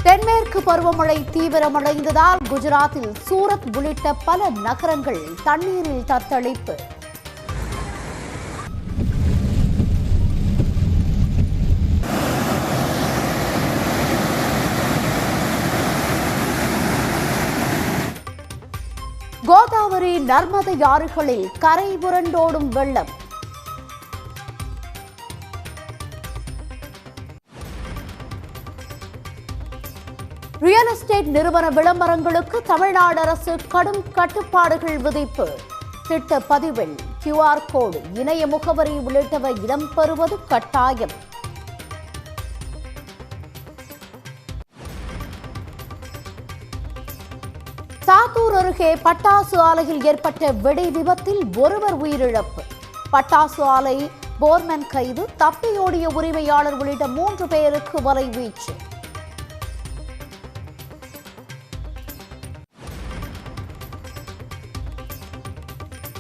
தென்மேற்கு பருவமழை தீவிரமடைந்ததால் குஜராத்தில் சூரத் உள்ளிட்ட பல நகரங்கள் தண்ணீரில் தத்தளிப்பு. கோதாவரி நர்மதை ஆறுகளில் கரை புரண்டோடும் வெள்ளம். ரியல் எஸ்டேட் நிறுவன விளம்பரங்களுக்கு தமிழ்நாடு அரசு கடும் கட்டுப்பாடுகள் விதிப்பு. திட்ட பதிவெண், QR கோடு, இணைய முகவரி உள்ளிட்டவை இடம்பெறுவது கட்டாயம். சாத்தூர் அருகே பட்டாசு ஆலையில் ஏற்பட்ட வெடி விபத்தில் ஒருவர் உயிரிழப்பு. பட்டாசு ஆலை போர்மேன் கைது, தப்பியோடிய உரிமையாளர் உள்ளிட்ட 3 பேருக்கு வலைவீச்சு.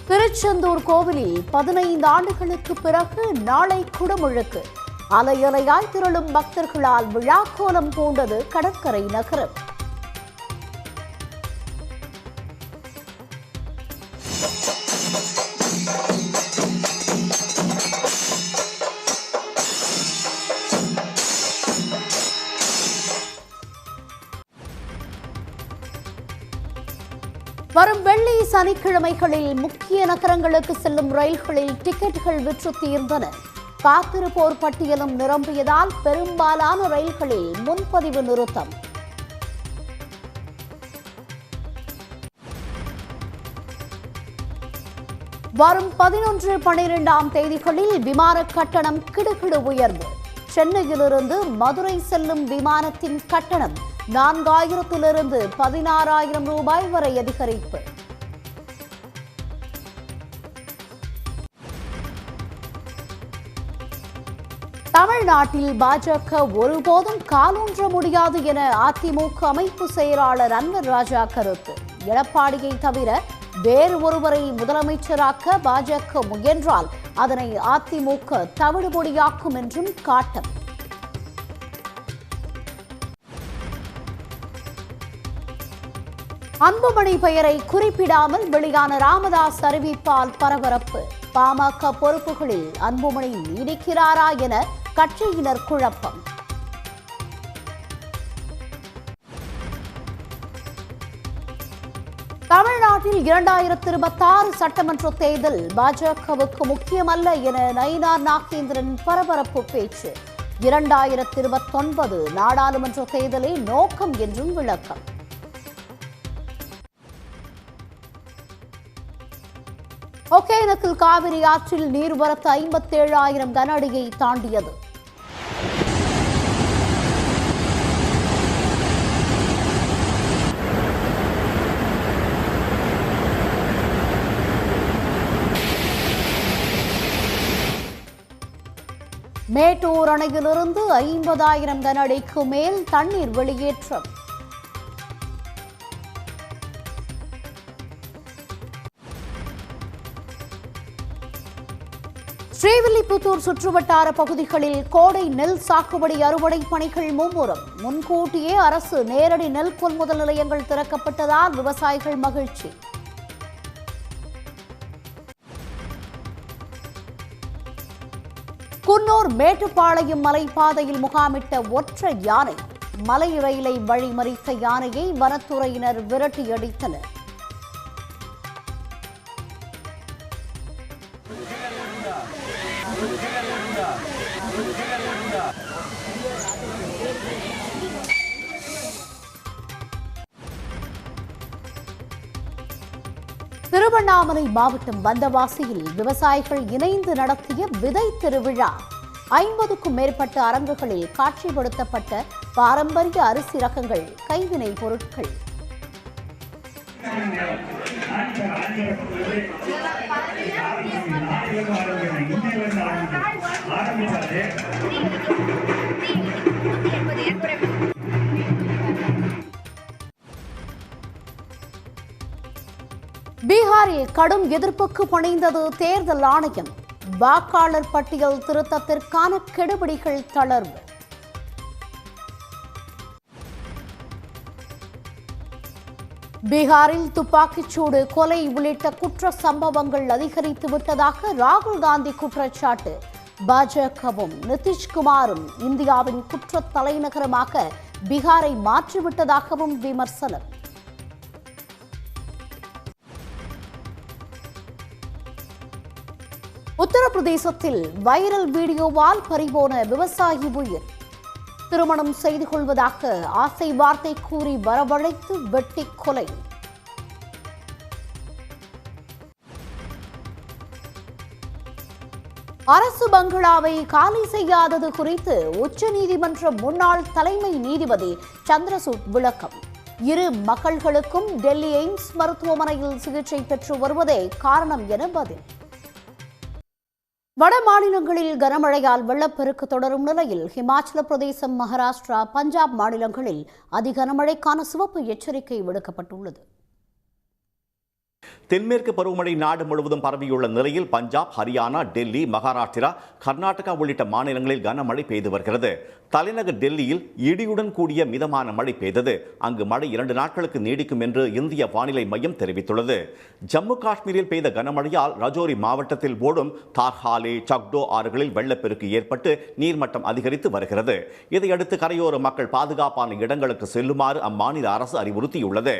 திருச்செந்தூர் கோவிலில் 15 ஆண்டுகளுக்கு பிறகு நாளை குடமுழுக்கு. அலையலையாய் திரளும் பக்தர்களால் விழாக்கோலம் பூண்டது கடற்கரை நகரம். வரும் வெள்ளி சனிக்கிழமைகளில் முக்கிய நகரங்களுக்கு செல்லும் ரயில்களில் டிக்கெட்டுகள் விற்று தீர்ந்தன. காத்திருப்போர் பட்டியலும் நிரம்பியதால் பெரும்பாலான ரயில்களில் முன்பதிவு நிறுத்தம். வரும் 11, 12ஆம் தேதிகளில் விமான கட்டணம் கிடுகிடு உயர்வு. சென்னையிலிருந்து மதுரை செல்லும் விமானத்தின் கட்டணம் 4000 16,000 ரூபாய் வரை அதிகரிப்பு. தமிழ்நாட்டில் பாஜக ஒருபோதும் காலூன்ற முடியாது என அதிமுக அமைப்பு செயலாளர் அன்வர் ராஜா கருத்து. எடப்பாடியை தவிர வேறு ஒருவரை முதலமைச்சராக்க பாஜக முயன்றால் அதனை அதிமுக தவிடுபொடியாக்கும் என்றும் காட்டம். அன்புமணி பெயரை குறிப்பிடாமல் வெளியான ராமதாஸ் அறிவிப்பால் பரபரப்பு. பாமக பொறுப்புகளில் அன்புமணி நீடிக்கிறாரா என கட்சியினர் குழப்பம். தமிழ்நாட்டில் 2026 சட்டமன்ற தேர்தல் பாஜகவுக்கு முக்கியமல்ல என நயினார் நாகேந்திரன் பரபரப்பு பேச்சு. 2029 நாடாளுமன்ற தேர்தலே நோக்கம் என்றும் விளக்கம். ஒகேனக்கல் காவிரி ஆற்றில் நீர்வரத்து 57,000 கன அடியை தாண்டியது. மேட்டூர் அணையிலிருந்து 50,000 கன அடிக்கு மேல் தண்ணீர் வெளியேற்றம். ஸ்ரீவில்லிபுத்தூர் சுற்றுவட்டார பகுதிகளில் கோடை நெல் சாகுபடி அறுவடை பணிகள் மும்முரம். முன்கூட்டியே அரசு நேரடி நெல் கொள்முதல் நிலையங்கள் திறக்கப்பட்டதால் விவசாயிகள் மகிழ்ச்சி. குன்னூர் மேட்டுப்பாளையம் மலைப்பாதையில் முகாமிட்ட ஒற்றை யானை. மலை ரயிலை வழிமறித்த யானையை வனத்துறையினர் விரட்டியடித்தனர். திருவண்ணாமலை மாவட்டம் வந்தவாசியில் விவசாயிகள் இணைந்து நடத்திய விதை திருவிழா. 50க்கும் மேற்பட்ட அரங்குகளில் காட்சிப்படுத்தப்பட்ட பாரம்பரிய அரிசி ரகங்கள், கைவினை பொருட்கள். பீகாரில் கடும் எதிர்ப்புக்கு பணிந்தது தேர்தல் ஆணையம். வாக்காளர் பட்டியல் திருத்தத்திற்கான கெடுபிடிகள் தளர்வு. பீகாரில் துப்பாக்கிச்சூடு, கொலை உள்ளிட்ட குற்ற சம்பவங்கள் அதிகரித்து விட்டதாக ராகுல் காந்தி குற்றச்சாட்டு. பாஜகவும் நிதிஷ்குமாரும் இந்தியாவின் குற்ற தலைநகரமாக பீகாரை மாற்றிவிட்டதாகவும் விமர்சனம். உத்தரப்பிரதேசத்தில் வைரல் வீடியோவால் பறிபோன விவசாயி உயிர். திருமணம் செய்து கொள்வதாக ஆசை வார்த்தை கூறி வரவழைத்து வெட்டி கொலை. அரசு பங்களாவை காலி செய்யாதது குறித்து உச்சநீதிமன்ற முன்னாள் தலைமை நீதிபதி சந்திரசூட் விளக்கம். இரு மகள்களுக்கும் டெல்லி எய்ம்ஸ் மருத்துவமனையில் சிகிச்சை பெற்று வருவதே காரணம் என பதில். வட மாநிலங்களில் கனமழையால் வெள்ளப்பெருக்கு தொடரும் நிலையில் ஹிமாச்சல பிரதேசம், மகாராஷ்டிரா, பஞ்சாப் மாநிலங்களில் அதிகனமழைக்கான சிவப்பு எச்சரிக்கை விடுக்கப்பட்டுள்ளது. தென்மேற்கு பருவமழை நாடு முழுவதும் பரவியுள்ள நிலையில் பஞ்சாப், ஹரியானா, டெல்லி, மகாராஷ்டிரா, கர்நாடகா உள்ளிட்ட மாநிலங்களில் கனமழை பெய்து வருகிறது. தலைநகர் டெல்லியில் இடியுடன் கூடிய மிதமான மழை பெய்தது. அங்கு மழை 2 நாட்களுக்கு நீடிக்கும் என்று இந்திய வானிலை மையம் தெரிவித்துள்ளது. ஜம்மு காஷ்மீரில் பெய்த கனமழையால் ரஜோரி மாவட்டத்தில் ஓடும் தார்ஹாலே, சக்டோ ஆறுகளில் வெள்ளப்பெருக்கு ஏற்பட்டு நீர்மட்டம் அதிகரித்து வருகிறது. இதையடுத்து கரையோர மக்கள் பாதுகாப்பான இடங்களுக்கு செல்லுமாறு அம்மாநில அரசு அறிவுறுத்தியுள்ளது.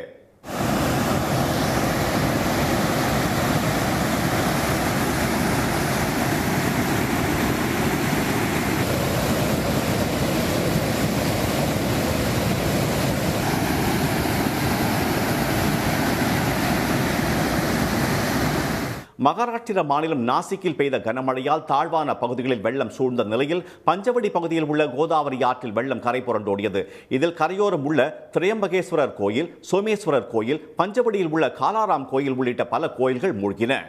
மகாராஷ்டிரா மாநிலம் நாசிக்கில் பெய்த கனமழையால் தாழ்வான பகுதிகளில் வெள்ளம் சூழ்ந்த நிலையில் பஞ்சவடி பகுதியில் உள்ள கோதாவரி ஆற்றில் வெள்ளம் கரை புரண்டோடியது. இதில் கரையோரம் உள்ள திரையம்பகேஸ்வரர் கோயில், சோமேஸ்வரர் கோயில், பஞ்சவடியில் உள்ள காலாராம் கோயில் உள்ளிட்ட பல கோயில்கள் மூழ்கின.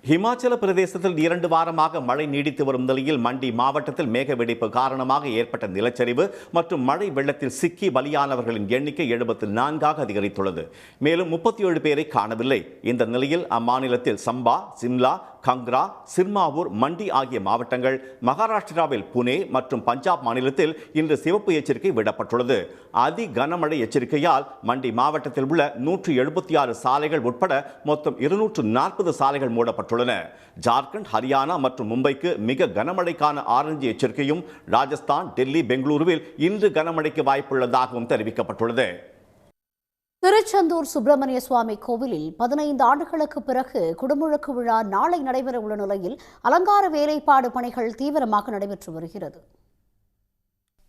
ஹிமாச்சல பிரதேசத்தில் 2 வாரமாக மழை நீடித்து வரும் நிலையில் மண்டி மாவட்டத்தில் மேக வெடிப்பு காரணமாக ஏற்பட்ட நிலச்சரிவு மற்றும் மழை வெள்ளத்தில் சிக்கி பலியானவர்களின் எண்ணிக்கை 74ஆக அதிகரித்துள்ளது. மேலும் 37 பேரை காணவில்லை. இந்த நிலையில் அம்மாநிலத்தில் சம்பா, சிம்லா, கங்க்ரா, சிர்மாவூர், மண்டி ஆகிய மாவட்டங்கள், மகாராஷ்டிராவில் புனே மற்றும் பஞ்சாப் மாநிலத்தில் இன்று சிவப்பு எச்சரிக்கை விடப்பட்டுள்ளது. அதி கனமழை எச்சரிக்கையால் மண்டி மாவட்டத்தில் உள்ள 176 சாலைகள் உட்பட மொத்தம் 240 சாலைகள் மூடப்பட்டுள்ளன. ஜார்க்கண்ட், ஹரியானா மற்றும் மும்பைக்கு மிக கனமழைக்கான ஆரஞ்சு எச்சரிக்கையும், ராஜஸ்தான், டெல்லி, பெங்களூருவில் இன்று கனமழைக்கு வாய்ப்புள்ளதாகவும் தெரிவிக்கப்பட்டுள்ளது. திருச்செந்தூர் சுப்பிரமணிய சுவாமி கோவிலில் 15 ஆண்டுகளுக்கு பிறகு குடமுழுக்கு விழா நாளை நடைபெற உள்ள நிலையில் அலங்கார வேலைப்பாடு பணிகள் தீவிரமாக நடைபெற்று வருகிறது.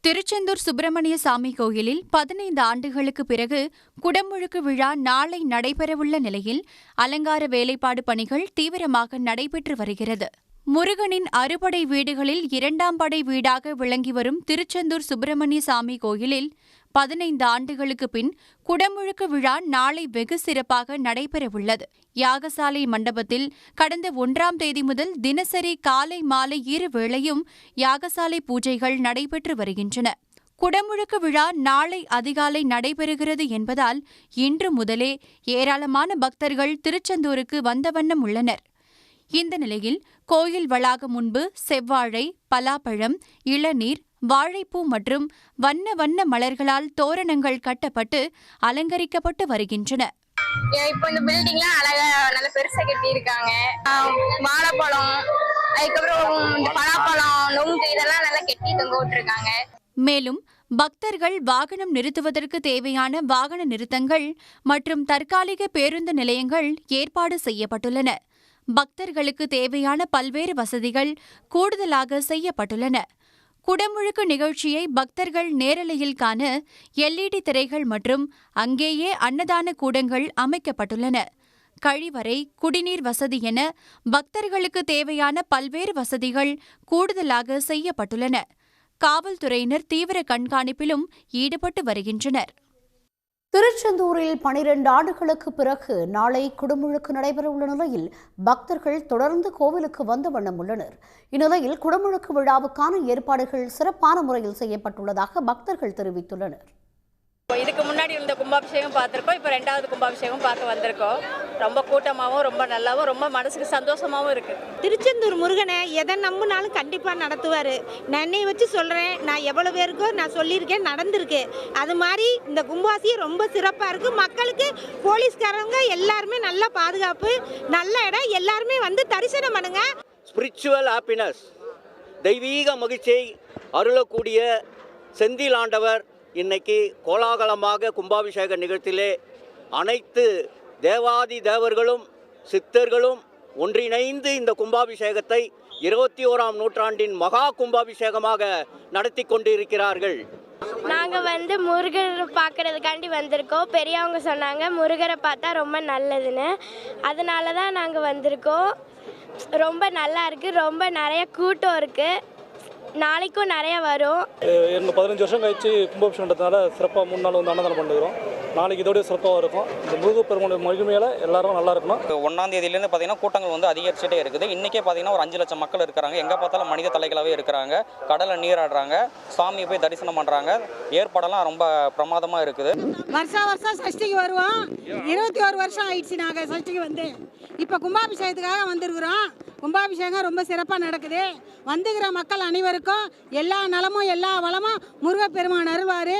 திருச்செந்தூர் சுப்பிரமணிய சாமி கோயிலில் 15 ஆண்டுகளுக்கு பிறகு குடமுழுக்கு விழா நாளை நடைபெறவுள்ள நிலையில் அலங்கார வேலைப்பாடு பணிகள் தீவிரமாக நடைபெற்று வருகிறது. முருகனின் அறுபடை வீடுகளில் 2ஆம் படை வீடாக விளங்கி வரும் திருச்செந்தூர் சுப்பிரமணிய சாமி கோயிலில் 15 ஆண்டுகளுக்கு பின் குடமுழுக்கு விழா நாளை வெகு சிறப்பாக நடைபெறவுள்ளது. யாகசாலை மண்டபத்தில் கடந்த 1ஆம் தேதி முதல் தினசரி காலை மாலை 2 வேளையும் யாகசாலை பூஜைகள் நடைபெற்று வருகின்றன. குடமுழுக்கு விழா நாளை அதிகாலை நடைபெறுகிறது என்பதால் இன்று முதலே ஏராளமான பக்தர்கள் திருச்செந்தூருக்கு வந்த வண்ணம் உள்ளனர். இந்த நிலையில் கோயில் வளாகம் முன்பு செவ்வாழை, பலாப்பழம், இளநீர், வாழைப்பூ மற்றும் வண்ண வண்ண மலர்களால் தோரணங்கள் கட்டப்பட்டு அலங்கரிக்கப்பட்டு வருகின்றன. இப்போ இந்த பில்டிங்லாம் அழகா நல்ல பெருசா கட்டி இருக்காங்க. வாழைப்பழம், அதுக்கப்புறம் பலாப்பழம், நுங்கு இதெல்லாம் நல்லா கெட்டி தொங்க விட்டுருக்காங்க. மேலும் பக்தர்கள் வாகனம் நிறுத்துவதற்கு தேவையான வாகன நிறுத்தங்கள் மற்றும் தற்காலிக பேருந்து நிலையங்கள் ஏற்பாடு செய்யப்பட்டுள்ளன. பக்தர்களுக்கு தேவையான பல்வேறு வசதிகள் கூடுதலாக செய்யப்பட்டுள்ளன. குடமுழுக்கு நிகழ்ச்சியை பக்தர்கள் நேரலையில் காண LED திரைகள் மற்றும் அங்கேயே அன்னதான கூடங்கள் அமைக்கப்பட்டுள்ளன. கழிவறை, குடிநீர் வசதி என பக்தர்களுக்கு தேவையான பல்வேறு வசதிகள் கூடுதலாக செய்யப்பட்டுள்ளன. காவல்துறையினர் தீவிர கண்காணிப்பிலும் ஈடுபட்டு வருகின்றனர். திருச்செந்தூரில் 12 ஆண்டுகளுக்கு பிறகு நாளை குடமுழுக்கு நடைபெறவுள்ள நிலையில் பக்தர்கள் தொடர்ந்து கோவிலுக்கு வந்த வண்ணம் உள்ளனர். இந்நிலையில் குடமுழுக்கு விழாவுக்கான ஏற்பாடுகள் சிறப்பான முறையில் செய்யப்பட்டுள்ளதாக பக்தர்கள் தெரிவித்துள்ளனர். இதுக்கு முன்னாடி இருந்த கும்பாபிஷேகம் பார்த்துருக்கோம், இப்போ 2வது கும்பாபிஷேகம் பார்க்க வந்திருக்கோம். ரொம்ப கூட்டமாகவும் ரொம்ப நல்லாவும் ரொம்ப மனசுக்கு சந்தோஷமாகவும் இருக்குது. திருச்செந்தூர் முருகனை எதை நம்பினாலும் கண்டிப்பாக நடத்துவார். நான் என்னை வச்சு சொல்கிறேன், நான் எவ்வளோ பேருக்கோ நான் சொல்லியிருக்கேன், நடந்திருக்கு. அது மாதிரி இந்த கும்பாசியம் ரொம்ப சிறப்பாக இருக்குது. மக்களுக்கு போலீஸ்காரங்க எல்லாருமே நல்ல பாதுகாப்பு, நல்ல இடம், எல்லாருமே வந்து தரிசனம் பண்ணுங்க. ஸ்பிரிச்சுவல் ஹாப்பினஸ், தெய்வீக மகிழ்ச்சியை அருளக்கூடிய செந்தில் ஆண்டவர் இன்னைக்கு கோலாகலமாக கும்பாபிஷேக நிகழ்ச்சியிலே அனைத்து தேவாதி தேவர்களும் சித்தர்களும் ஒன்றிணைந்து இந்த கும்பாபிஷேகத்தை 21ஆம் நூற்றாண்டின் மகா கும்பாபிஷேகமாக நடத்தி கொண்டிருக்கிறார்கள். நாங்கள் வந்து முருகரை பார்க்கறதுக்காண்டி வந்திருக்கோம். பெரியவங்க சொன்னாங்க முருகரை பார்த்தா ரொம்ப நல்லதுன்னு, அதனால தான் நாங்கள் வந்திருக்கோம். ரொம்ப நல்லா இருக்குது, ரொம்ப நிறைய கூட்டம் இருக்குது, நாளைக்கும் நிறைய வரும். எங்கள் 15 வருஷம் கழிச்சு கும்பாபிஷேகன்றதுனால சிறப்பாக 3 நாள் வந்து அன்னதானம் பண்ணுறோம். நாளைக்கு இதோடய சிறப்பாக இருக்கும். இந்த முருகப்பெருமானுடைய மகிமையில் எல்லாரும் நல்லா இருக்கணும். 1ஆம் தேதியிலேருந்து பார்த்தீங்கன்னா கூட்டங்கள் வந்து அதிகரிச்சுட்டே இருக்குது. இன்றைக்கே பார்த்தீங்கன்னா ஒரு 5 லட்சம் மக்கள் இருக்கிறாங்க. எங்கே பார்த்தாலும் மனித தலைகளாகவே இருக்கிறாங்க. கடலில் நீராடுறாங்க, சாமியை போய் தரிசனம் பண்ணுறாங்க. ஏற்பாடெல்லாம் ரொம்ப பிரமாதமாக இருக்குது. வருஷம் சஷ்டிக்கு வருவோம். 21 வருஷம் ஆயிடுச்சு நாங்கள் சஷ்டிக்கு வந்து. இப்போ கும்பாபிஷேகத்துக்காக வந்திருக்கிறோம். கும்பாபிஷேகம் ரொம்ப சிறப்பாக நடக்குது. வந்துகிற மக்கள் அனைவருக்கும் எல்லா நலமும் எல்லா வளமும் முருகப்பெருமான் அருள்வார்.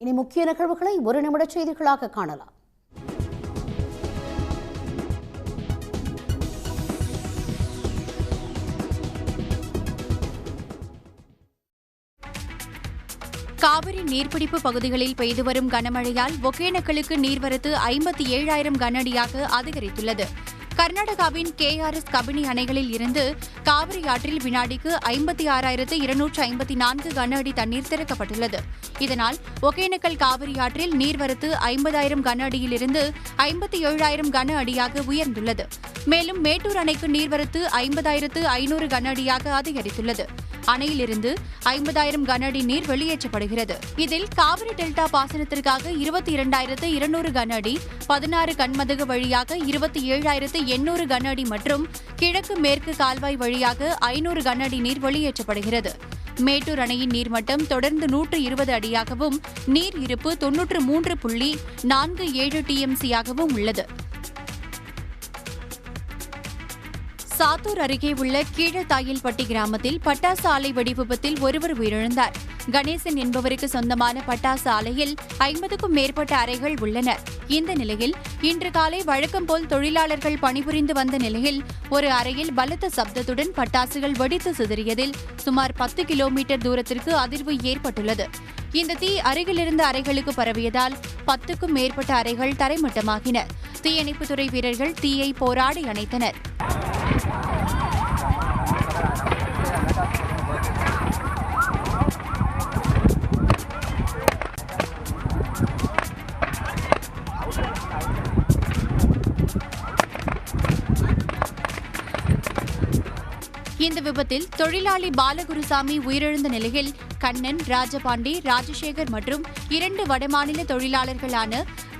இனி முக்கிய நிகழ்வுகளை ஒரு நிமிட செய்திகளாக காணலாம். காவிரி நீர்பிடிப்பு பகுதிகளில் பெய்து வரும் கனமழையால் ஒகேனக்கலுக்கு நீர்வரத்து 57,000 கனஅடியாக அதிகரித்துள்ளது. கர்நாடகாவின் KRS கபினி அணைகளில் இருந்து காவிரி ஆற்றில் வினாடிக்கு 56,254 கன அடி தண்ணீர் திறக்கப்பட்டுள்ளது. இதனால் ஒகேனக்கல் காவிரி ஆற்றில் நீர்வரத்து 50,000 கன அடியிலிருந்து 57,000 கன அடியாக உயர்ந்துள்ளது. மேலும் மேட்டூர் அணைக்கு நீர்வரத்து 50,500 கன அடியாக அதிகரித்துள்ளது. அணையிலிருந்து 50,000 கன அடி நீர் வெளியேற்றப்படுகிறது. இதில் காவிரி டெல்டா பாசனத்திற்காக 22,200 கன அடி, 16 கன்மதகு வழியாக 27,800 கன அடி மற்றும் கிழக்கு மேற்கு கால்வாய் வழியாக 500 கன அடி நீர் வெளியேற்றப்படுகிறது. மேட்டூர் அணையின் நீர்மட்டம் தொடர்ந்து 120 அடியாகவும் நீர் இருப்பு 93.47 TMC-யாகவும் உள்ளது. சாத்தூர் அருகே உள்ள கீழத்தாயில்பட்டி கிராமத்தில் பட்டாசு ஆலை வெடி விபத்தில் ஒருவர் உயிரிழந்தார். கணேசன் என்பவருக்கு சொந்தமான பட்டாசு ஆலையில் 50க்கும் மேற்பட்ட அறைகள் உள்ளன. இந்த நிலையில் இன்று காலை வழக்கம் போல் தொழிலாளர்கள் பணிபுரிந்து வந்த நிலையில் ஒரு அறையில் பலத்த சப்தத்துடன் பட்டாசுகள் வெடித்து சிதறியதில் சுமார் 10 கிலோமீட்டர் தூரத்திற்கு அதிர்வு ஏற்பட்டுள்ளது. இந்த தீ அருகிலிருந்த அறைகளுக்கு பரவியதால் 10க்கும் மேற்பட்ட அறைகள் தரைமட்டமாகின. தீயணைப்புத்துறை வீரர்கள் தீயை போராடி அணைத்தனர். இந்த விபத்தில் தொழிலாளி பாலகுருசாமி உயிரிழந்த நிலையில் கண்ணன், ராஜபாண்டி, ராஜசேகர் மற்றும் 2 வடமாநில தொழிலாளர்களான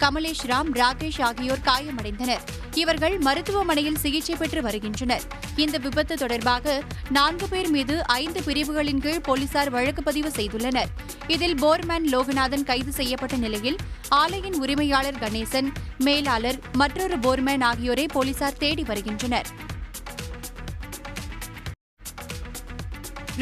கமலேஷ் ராம், ராகேஷ் ஆகியோர் காயமடைந்தனர். இவர்கள் மருத்துவமனையில் சிகிச்சை பெற்று வருகின்றனர். இந்த விபத்து தொடர்பாக 4 பேர் மீது 5 பிரிவுகளின் கீழ் போலீசார் வழக்கு பதிவு செய்துள்ளனர். இதில் போர்மேன் லோகநாதன் கைது செய்யப்பட்ட நிலையில் ஆலையின் உரிமையாளர் கணேசன், மேலாளர், மற்றொரு போர்மேன் ஆகியோரை போலீசார் தேடி வருகின்றனர்.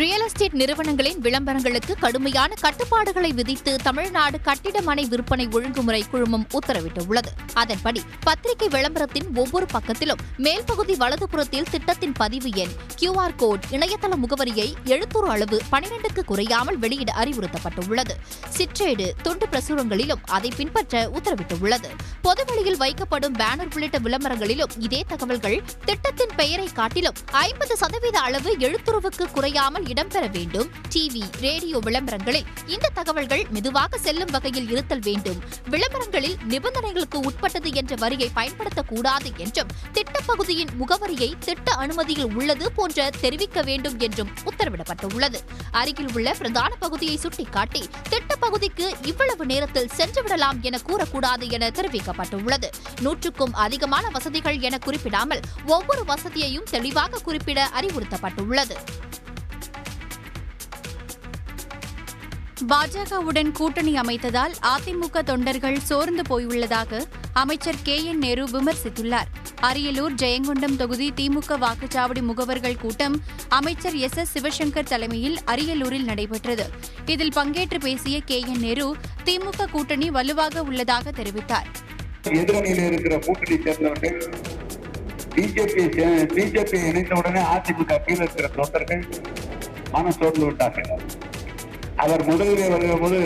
ரியல் எஸ்டேட் நிறுவனங்களின் விளம்பரங்களுக்கு கடுமையான கட்டுப்பாடுகளை விதித்து தமிழ்நாடு கட்டிடமனை விற்பனை ஒழுங்குமுறை குழுமம் உத்தரவிட்டுள்ளது. அதன்படி பத்திரிகை விளம்பரத்தின் ஒவ்வொரு பக்கத்திலும் மேல்பகுதி வலதுபுறத்தில் திட்டத்தின் பதிவு எண், QR கோட், இணையதள முகவரியை எழுத்துரு அளவு 12க்கு குறையாமல் வெளியிட அறிவுறுத்தப்பட்டுள்ளது. சிற்றேடு, துண்டு பிரசுரங்களிலும் அதை பின்பற்ற உத்தரவிட்டுள்ளது. பொதுவெளியில் வைக்கப்படும் பேனர் உள்ளிட்ட விளம்பரங்களிலும் இதே தகவல்கள் திட்டத்தின் பெயரை காட்டிலும் 50% அளவு எழுத்துருவுக்கு குறையாமல் இடம்பெற வேண்டும். டிவி, ரேடியோ விளம்பரங்களில் இந்த தகவல்கள் மெதுவாக செல்லும் வகையில் இருத்தல் வேண்டும். விளம்பரங்களில் நிபந்தனைகளுக்கு உட்பட்டது என்ற வரியை பயன்படுத்தக்கூடாது என்றும், திட்டப்பகுதியின் முகவரியை திட்ட அனுமதியில் உள்ளது போன்ற தெரிவிக்க வேண்டும் என்றும் உத்தரவிடப்பட்டுள்ளது. அருகில் உள்ள பிரதான பகுதியை சுட்டிக்காட்டி திட்டப்பகுதிக்கு இவ்வளவு நேரத்தில் சென்றுவிடலாம் என கூறக்கூடாது என தெரிவிக்கப்பட்டுள்ளது. 100க்கும் அதிகமான வசதிகள் என குறிப்பிடாமல் ஒவ்வொரு வசதியையும் தெளிவாக குறிப்பிட அறிவுறுத்தப்பட்டுள்ளது. பாஜகவுடன் கூட்டணி அமைத்ததால் அதிமுக தொண்டர்கள் சோர்ந்து போயுள்ளதாக அமைச்சர் KN நேரு விமர்சித்துள்ளார். அரியலூர் ஜெயங்கொண்டம் தொகுதி திமுக வாக்குச்சாவடி முகவர்கள் கூட்டம் அமைச்சர் SS சிவசங்கர் தலைமையில் அரியலூரில் நடைபெற்றது. இதில் பங்கேற்று பேசிய KN நேரு திமுக கூட்டணி வலுவாக உள்ளதாக தெரிவித்தார். எதிரணியில் இருக்கிற கூட்டணி சேர்ந்தவர்கள் பிஜேபி இணைந்தவுடனே அதிமுக கீழே இருக்கிற தொண்டர்கள் மனம் சோர்ந்து விட்டார்கள். அவர் முதலிலே வருகிற போது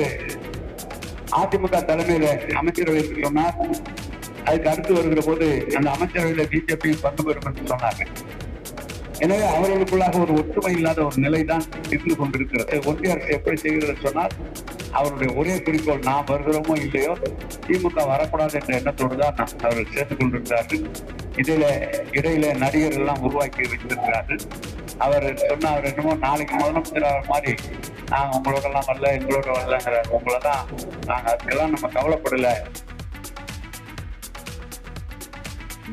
அதிமுக தலைமையில அமைச்சரவை சொன்னார். அதுக்கு அடுத்து வருகிற போது அந்த அமைச்சரவையில பிஜேபி பங்கு பெறும் என்று சொன்னார்கள். எனவே அவர்களுக்குள்ளாக ஒரு ஒற்றுமை இல்லாத ஒரு நிலைதான் இருந்து கொண்டிருக்கிறது. ஒன்றிய அரசு எப்படி செய்கிறது சொன்னால் அவருடைய ஒரே குறிக்கோள் நாம் வருகிறோமோ இல்லையோ திமுக வரக்கூடாது என்ற எண்ணத்தோடு தான் அவர்கள் சேர்ந்து கொண்டிருக்கிறார்கள். இடையில நடிகர்கள் எல்லாம் உருவாக்கி வைத்திருக்கிறார்கள். அவர் சொன்ன அவர் என்னமோ நாளைக்கு முதலமைச்சர் மாதிரி நாங்க உங்களோட எல்லாம் வரல எங்களோட வரலங்கிற உங்களதான் நாங்க அதுக்கெல்லாம் நம்ம கவலைப்படல.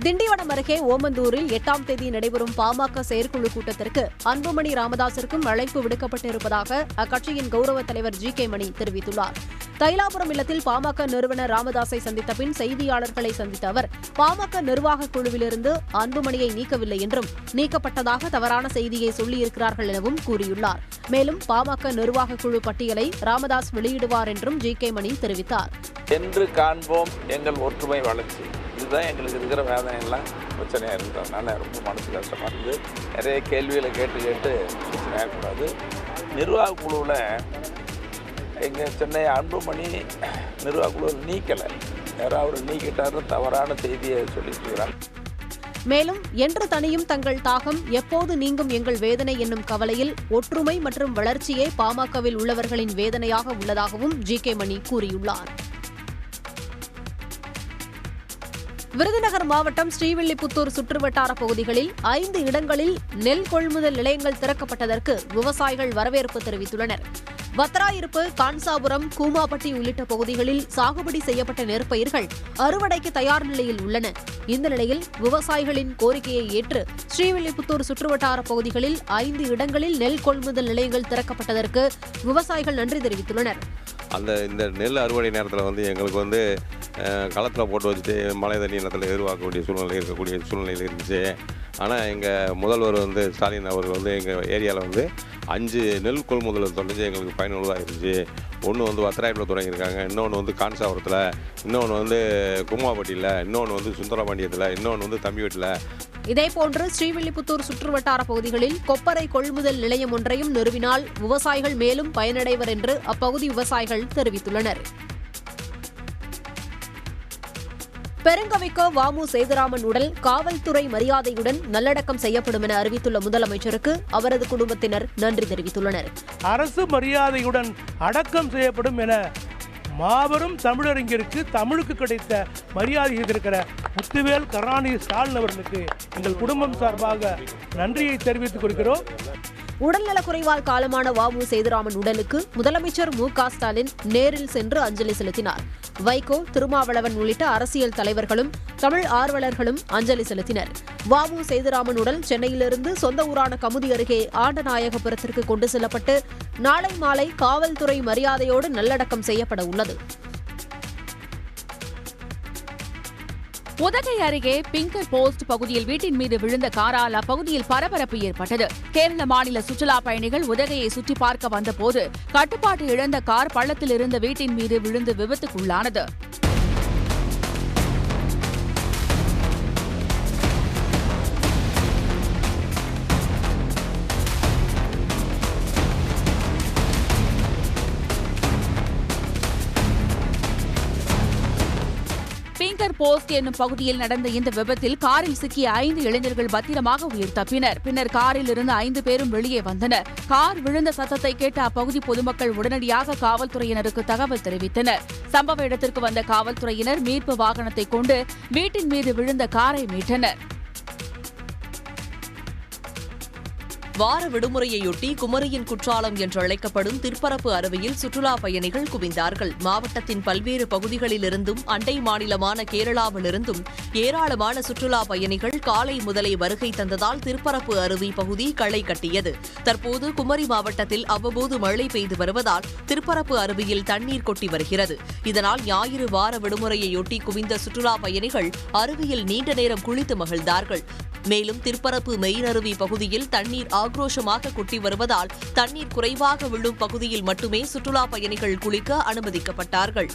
திண்டிவனம் அருகே ஓமந்தூரில் 8ஆம் தேதி நடைபெறும் பாமக செயற்குழு கூட்டத்திற்கு அன்புமணி ராமதாசிற்கும் அழைப்பு விடுக்கப்பட்டிருப்பதாக அக்கட்சியின் கௌரவ தலைவர் GK மணி தெரிவித்துள்ளார். தைலாபுரம் இல்லத்தில் பாமக நிறுவனர் ராமதாஸை சந்தித்த பின் செய்தியாளர்களை சந்தித்த அவர் பாமக நிர்வாக குழுவிலிருந்து அன்புமணியை நீக்கவில்லை என்றும் நீக்கப்பட்டதாக தவறான செய்தியை சொல்லியிருக்கிறார்கள் எனவும் கூறியுள்ளார். மேலும் பாமக நிர்வாக குழு பட்டியலை ராமதாஸ் வெளியிடுவார் என்றும் GK மணி தெரிவித்தார். என்று காண்போம் எங்கள் ஒற்றுமை வளர்ச்சி, இதுதான் எங்களுக்கு இருக்கிற வேதனை எல்லாம் பிரச்சனையாக இருக்கிறதுனால ரொம்ப மனசு கஷ்டமாக இருக்குது. நிறைய கேள்விகளை கேட்டு பிரச்சனையாகக்கூடாது. நிர்வாக குழுவில் எங்கள் சென்னை அன்புமணி நிர்வாக குழுவில் நீக்கலை, யாராவது நீக்கிட்டாருன்னு தவறான செய்தியை சொல்லிட்டு. மேலும் என்று தனியும் தங்கள் தாகம் எப்போது நீங்கும் எங்கள் வேதனை என்னும் கவலையில் ஒற்றுமை மற்றும் வளர்ச்சியே பாமகவில் உள்ளவர்களின் வேதனையாக உள்ளதாகவும் GK மணி கூறியுள்ளார். விருதுநகர் மாவட்டம் ஸ்ரீவில்லிபுத்தூர் சுற்றுவட்டார பகுதிகளில் 5 இடங்களில் நெல் கொள்முதல் நிலையங்கள் திறக்கப்பட்டதற்கு விவசாயிகள் வரவேற்பு தெரிவித்துள்ளனர். வத்ராயிருப்பு, கான்சாபுரம், கூமாப்பட்டி உள்ளிட்ட பகுதிகளில் சாகுபடி செய்யப்பட்ட நெற்பயிர்கள் அறுவடைக்கு தயார் நிலையில் உள்ளன. இந்த நிலையில் விவசாயிகளின் கோரிக்கையை ஏற்று ஸ்ரீவில்லிபுத்தூர் சுற்றுவட்டார பகுதிகளில் 5 இடங்களில் நெல் கொள்முதல் நிலையங்கள் திறக்கப்பட்டதற்கு விவசாயிகள் நன்றி தெரிவித்துள்ளனர். இந்த நெல் அறுவடை நேரத்தில் எங்களுக்கு களத்தில் போட்டு வச்சுட்டு மழை தண்ணி நேரத்தில் எதிர்பார்க்கக்கூடிய சூழ்நிலையில் இருந்துச்சு. ஆனால் எங்கள் முதல்வர் ஸ்டாலின் அவர்கள் எங்கள் ஏரியாவில் 5 நெல் கொள்முதல் தொடர்ந்து எங்களுக்கு பயனுள்ளதாக இருந்துச்சு. ஒன்று வத்ராயிப்பில் தொடங்கியிருக்காங்க, இன்னொன்று கான்சாபுரத்தில், இன்னொன்று கும்மாப்பட்டியில், இன்னொன்று சுந்தரபாண்டியத்தில், இன்னொன்று தம்பிவீட்டில். இதேபோன்று ஸ்ரீவில்லிபுத்தூர் சுற்றுவட்டார பகுதிகளில் கொப்பரை கொள்முதல் நிலையம் ஒன்றையும் நிறுவினால் விவசாயிகள் மேலும் பயனடைவர் என்று அப்பகுதி விவசாயிகள் தெரிவித்துள்ளனர். பெருங்கவிக்கோ வாமு சேதுராமன் உடல் காவல்துறை மரியாதையுடன் நல்லடக்கம் செய்யப்படும் என அறிவித்துள்ள முதலமைச்சருக்கு அவரது குடும்பத்தினர் நன்றி தெரிவித்துள்ளனர். அரசு மரியாதையுடன் அடக்கம் செய்யப்படும் என மாபெரும் தமிழறிஞருக்கு தமிழுக்கு கிடைத்த மரியாதை செய்திருக்கிற முத்துவேல் கருணாநிதி ஸ்டாலின் அவர்களுக்கு எங்கள் குடும்பம் சார்பாக நன்றியை தெரிவித்துக் கொள்கிறோம். உடல்நலக்குறைவால் காலமான வாமு சேதுராமன் உடலுக்கு முதலமைச்சர் MK ஸ்டாலின் நேரில் சென்று அஞ்சலி செலுத்தினார். வைகோ, திருமாவளவன் உள்ளிட்ட அரசியல் தலைவர்களும் தமிழ் ஆர்வலர்களும் அஞ்சலி செலுத்தினர். வாமு சேதுராமன் உடல் சென்னையிலிருந்து சொந்த ஊரான கமுதி அருகே ஆண்டநாயகபுரத்திற்கு கொண்டு செல்லப்பட்டு நாளை மாலை காவல்துறை மரியாதையோடு நல்லடக்கம் செய்யப்பட உள்ளது. உதகை அருகே பிங்கர் போஸ்ட் பகுதியில் வீட்டின் மீது விழுந்த காரால் அப்பகுதியில் பரபரப்பு ஏற்பட்டது. கேரள மாநில சுற்றுலா பயணிகள் உதகையை சுற்றி பார்க்க வந்தபோது கட்டுப்பாட்டு இழந்த கார் பள்ளத்தில் இருந்த வீட்டின் மீது விழுந்து விபத்துக்குள்ளானது. பிங்கர் போஸ்ட் என்னும் பகுதியில் நடந்த இந்த விபத்தில் காரில் சிக்கிய 5 இளைஞர்கள் பத்திரமாக உயிர் தப்பினர். பின்னர் காரில் இருந்து 5 பேரும் வெளியே வந்தனர். கார் விழுந்த சத்தத்தை கேட்ட அப்பகுதி பொதுமக்கள் உடனடியாக காவல்துறையினருக்கு தகவல் தெரிவித்தனர். சம்பவ இடத்திற்கு வந்த காவல்துறையினர் மீட்பு வாகனத்தை கொண்டு வீட்டின் மீது விழுந்த காரை மீட்டனர். வார விடுமுறையொட்டி குமரியின் குற்றாலம் என்று அழைக்கப்படும் திற்பரப்பு அருவியில் சுற்றுலா பயணிகள் குவிந்தார்கள். மாவட்டத்தின் பல்வேறு பகுதிகளிலிருந்தும் அண்டை மாநிலமான கேரளாவிலிருந்தும் ஏராளமான சுற்றுலா பயணிகள் காலை முதலே வருகை தந்ததால் திற்பரப்பு அருவி பகுதி களை கட்டியது. தற்போது குமரி மாவட்டத்தில் அவ்வப்போது மழை பெய்து வருவதால் திற்பரப்பு அருவியில் தண்ணீர் கொட்டி வருகிறது. இதனால் ஞாயிறு வார விடுமுறையொட்டி குவிந்த சுற்றுலா பயணிகள் அருவியில் நீண்ட நேரம் குளித்து மகிழ்ந்தார்கள். மேலும் திற்பரப்பு மெயின் அருவி பகுதியில் தண்ணீர் ஆக்ரோஷமாக கொட்டி வருவதால் தண்ணீர் குறைவாக விழும் பகுதியில் மட்டுமே சுற்றுலா பயணிகள் குளிக்க அனுமதிக்கப்பட்டார்கள்.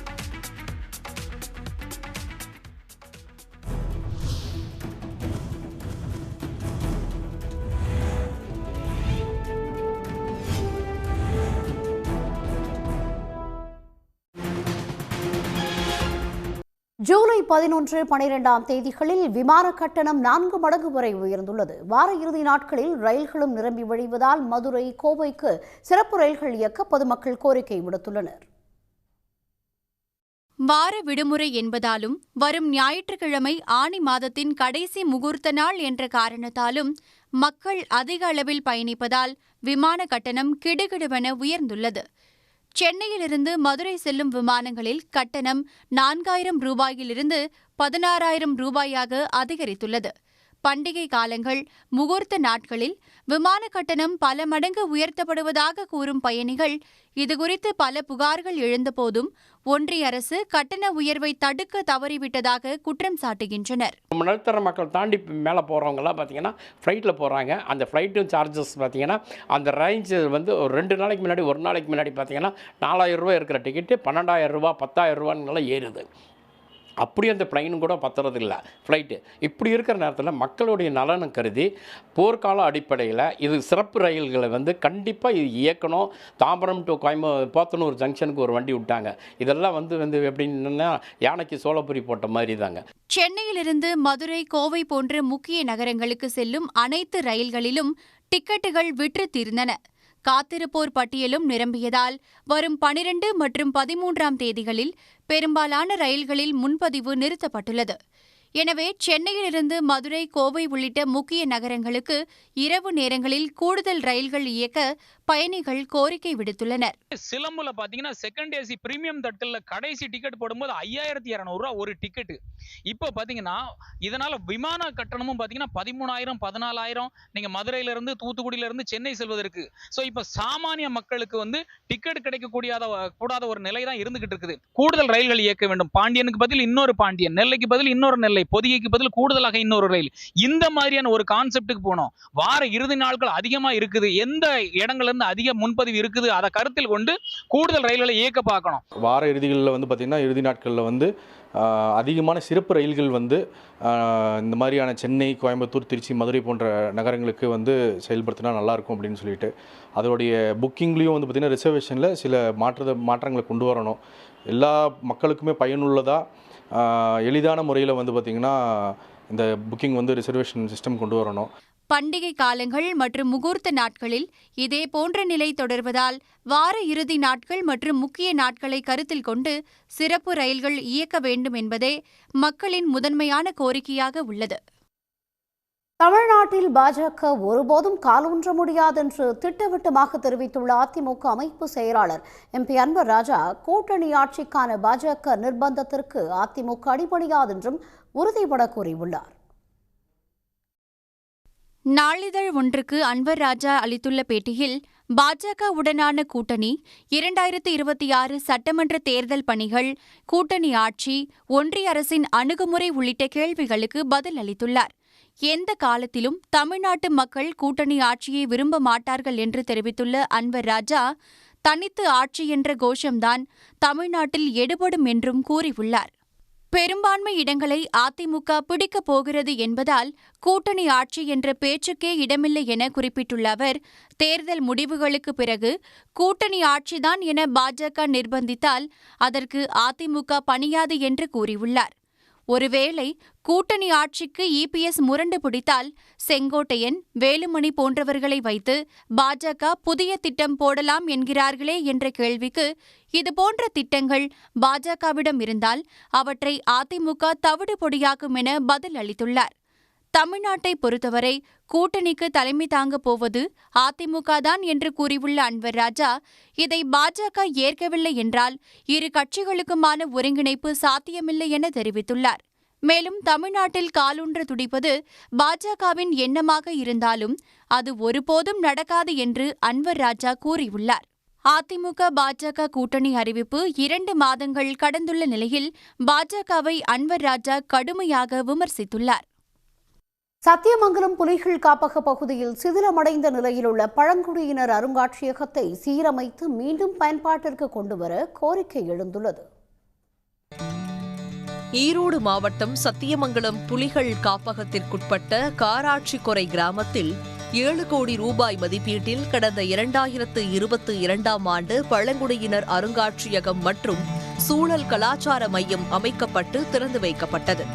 ஜூலை 11, 12ஆம் தேதிகளில் விமான கட்டணம் 4 மடங்கு வரை உயர்ந்துள்ளது. வார இறுதி நாட்களில் ரயில்களும் நிரம்பி வழிவதால் மதுரை, கோவைக்கு சிறப்பு ரயில்கள் இயக்க பொதுமக்கள் கோரிக்கை விடுத்துள்ளனர். வார விடுமுறை என்பதாலும் வரும் ஞாயிற்றுக்கிழமை ஆனி மாதத்தின் கடைசி முகூர்த்த நாள் என்ற காரணத்தாலும் மக்கள் அதிக அளவில் பயணிப்பதால் விமான கட்டணம் கிடுகிடுவென உயர்ந்துள்ளது. சென்னையிலிருந்து மதுரை செல்லும் விமானங்களில் கட்டணம் 4000 ரூபாயிலிருந்து 16,000 ரூபாயாக அதிகரித்துள்ளது. பண்டிகை காலங்கள், முகூர்த்த நாட்களில் விமான கட்டணம் பல மடங்கு உயர்த்தப்படுவதாக கூறும் பயணிகள் இதுகுறித்து பல புகார்கள் எழுந்தபோதும் ஒன்றிய அரசு கட்டண உயர்வை தடுக்க தவறிவிட்டதாக குற்றம் சாட்டுகின்றனர். நடுத்தர மக்கள் தாண்டி மேலே போகிறவங்கலாம் பார்த்தீங்கன்னா ஃப்ளைட்டில் போகிறாங்க. அந்த ஃப்ளைட்டும் சார்ஜஸ் பார்த்தீங்கன்னா அந்த ரேஞ்ச் வந்து ஒரு 2 நாளைக்கு முன்னாடி, ஒரு நாளைக்கு முன்னாடி பார்த்தீங்கன்னா 4000 ரூபா இருக்கிற டிக்கெட்டு 12,000 ரூபா, 10,000 ரூபான்னுலாம் ஏறுது. அப்படி அந்த பிளைனும் கூட பத்துறதில்லை ஃப்ளைட்டு. இப்படி இருக்கிற நேரத்தில் மக்களுடைய நலனை கருதி போர்க்கால அடிப்படையில் இது சிறப்பு ரயில்களை வந்து கண்டிப்பாக இது இயக்கணும். தாம்பரம் டு போத்தனூர் ஜங்ஷனுக்கு ஒரு வண்டி விட்டாங்க. இதெல்லாம் வந்து எப்படின்னா யானைக்கு சோளப்பொரி போட்ட மாதிரி தாங்க. சென்னையிலிருந்து மதுரை, கோவை போன்ற முக்கிய நகரங்களுக்கு செல்லும் அனைத்து ரயில்களிலும் டிக்கெட்டுகள் விற்று தீர்ந்தன. காத்திருப்போர் பட்டியலும் நிரம்பியதால் வரும் 12 மற்றும் 13ஆம் தேதிகளில் பெரும்பாலான ரயில்களில் முன்பதிவு நிறுத்தப்பட்டுள்ளது. எனவே சென்னையிலிருந்து மதுரை, கோவை உள்ளிட்ட முக்கிய நகரங்களுக்கு இரவு நேரங்களில் கூடுதல் ரயில்கள் இயக்க பயணிகள் கோரிக்கை விடுத்துள்ளனர். சிலம்புல பாத்தீங்கன்னா செகண்ட் ஏசி பிரீமியம் தட்டில் கடைசி டிக்கெட் போடும்போது 5200 ரூபா ஒரு டிக்கெட்டு. இப்போ பாத்தீங்கன்னா இதனால விமான கட்டணமும் பாத்தீங்கன்னா 13,000, 14,000 நீங்க மதுரையில இருந்து, தூத்துக்குடியில இருந்து சென்னை செல்வதற்கு. ஸோ இப்போ சாமானிய மக்களுக்கு வந்து டிக்கெட் கிடைக்க கூடாத ஒரு நிலை தான் இருந்துகிட்டு இருக்குது. கூடுதல் ரயில்கள் இயக்க வேண்டும். பாண்டியனுக்கு பதில் இன்னொரு பாண்டியன், நெல்லைக்கு பதில் இன்னொரு நெல்லை, பொதிகைக்கு பதில் கூடுதலாக இன்னொரு ரயில். இந்த மாதிரியான ஒரு கான்செப்டுக்கு போனோம். வார இறுதி நாட்கள் அதிகமா இருக்குது, எந்த இடங்கள்ல இருந்து அதிக முன்பதிவு இருக்குது அதை கருத்தில் கொண்டு கூடுதல் ரயில்களை இயக்க பார்க்கணும். வார இறுதிகளில் வந்து பார்த்தீங்கன்னா இறுதி நாட்களில் வந்து அதிகமான சிறப்பு ரயில்கள் வந்து இந்த மாதிரியான சென்னை, கோயம்புத்தூர், திருச்சி, மதுரை போன்ற நகரங்களுக்கு வந்து செயல்படுத்தினா நல்லாயிருக்கும் அப்படின்னு சொல்லிட்டு அதோடைய புக்கிங்லேயும் வந்து பார்த்திங்கன்னா ரிசர்வேஷனில் சில மாற்றங்களை கொண்டு வரணும். எல்லா மக்களுக்குமே பயனுள்ளதாக எளிதான முறையில் வந்து பார்த்திங்கன்னா இந்த புக்கிங் வந்து ரிசர்வேஷன் சிஸ்டம் கொண்டு வரணும். பண்டிகை காலங்கள் மற்றும் முகூர்த்த நாட்களில் இதே போன்ற நிலை தொடர்வதால் வார இறுதி நாட்கள் மற்றும் முக்கிய நாட்களை கருத்தில் கொண்டு சிறப்பு ரயில்கள் இயக்க வேண்டும் என்பதே மக்களின் முதன்மையான கோரிக்கையாக உள்ளது. தமிழ்நாட்டில் பாஜக ஒருபோதும் காலூன்ற முடியாதென்று திட்டவட்டமாக தெரிவித்துள்ள அதிமுக அமைப்பு செயலாளர் MP அன்வர் ராஜா, கூட்டணி ஆட்சிக்கான பாஜக நிர்பந்தத்திற்கு அதிமுக அடிபணியாதென்றும் உறுதிபட கூறியுள்ளார். நாளிதழ் ஒன்றுக்கு அன்வர் ராஜா அளித்துள்ள பேட்டியில் பாஜக உடனான கூட்டணி, 2026 சட்டமன்ற தேர்தல் பணிகள், கூட்டணி ஆட்சி, ஒன்றிய அரசின் அணுகுமுறை உள்ளிட்ட கேள்விகளுக்கு பதில் அளித்துள்ளார். எந்த காலத்திலும் தமிழ்நாட்டு மக்கள் கூட்டணி ஆட்சியை விரும்ப மாட்டார்கள் என்று தெரிவித்துள்ள அன்வர் ராஜா, தனித்து ஆட்சி என்ற கோஷம்தான் தமிழ்நாட்டில் எடுபடும் என்றும் கூறியுள்ளார். பெரும்பான்மை இடங்களை அதிமுக பிடிக்கப் போகிறது என்பதால் கூட்டணி ஆட்சி என்ற பேச்சுக்கே இடமில்லை என குறிப்பிட்டுள்ள அவர், தேர்தல் முடிவுகளுக்கு பிறகு கூட்டணி ஆட்சிதான் என பாஜக நிர்பந்தித்தால் அதற்கு அதிமுக பணியாது என்று கூறியுள்ளார். ஒருவேளை கூட்டணி ஆட்சிக்கு EPS முரண்டு பிடித்தால் செங்கோட்டையன், வேலுமணி போன்றவர்களை வைத்து பாஜக புதிய திட்டம் போடலாம் என்கிறார்களே என்ற கேள்விக்கு, இதுபோன்ற திட்டங்கள் பாஜகவிடம் இருந்தால் அவற்றை அதிமுக தவிடு பொடியாக்கும் என பதில் அளித்துள்ளார். தமிழ்நாட்டை பொறுத்தவரை கூட்டணிக்கு தலைமை தாங்கப் போவது அதிமுக தான் என்று கூறியுள்ள அன்வர் ராஜா, இதை பாஜக ஏற்கவில்லை என்றால் இரு கட்சிகளுக்குமான ஒருங்கிணைப்பு சாத்தியமில்லை என தெரிவித்துள்ளார். மேலும் தமிழ்நாட்டில் காலூன்ற துடிப்பது பாஜகவின் எண்ணமாக இருந்தாலும் அது ஒருபோதும் நடக்காது என்று அன்வர் ராஜா கூறியுள்ளார். அதிமுக பாஜக கூட்டணி அறிவிப்பு 2 மாதங்கள் கடந்துள்ள நிலையில் பாஜகவை அன்வர் ராஜா கடுமையாக விமர்சித்துள்ளார். சத்தியமங்கலம் புலிகள் காப்பக பகுதியில் சிதிலமடைந்த நிலையில் உள்ள பழங்குடியினர் அருங்காட்சியகத்தை சீரமைத்து மீண்டும் பயன்பாட்டிற்கு கொண்டுவர கோரிக்கை எழுந்துள்ளது. ஈரோடு மாவட்டம் சத்தியமங்கலம் புலிகள் காப்பகத்திற்குட்பட்ட காராட்சிக்கொரை கிராமத்தில் 7 கோடி ரூபாய் மதிப்பீட்டில் கடந்த 2022ஆம் ஆண்டு பழங்குடியினர் அருங்காட்சியகம் மற்றும் சூழல் கலாச்சார மையம் அமைக்கப்பட்டு திறந்து வைக்கப்பட்டது.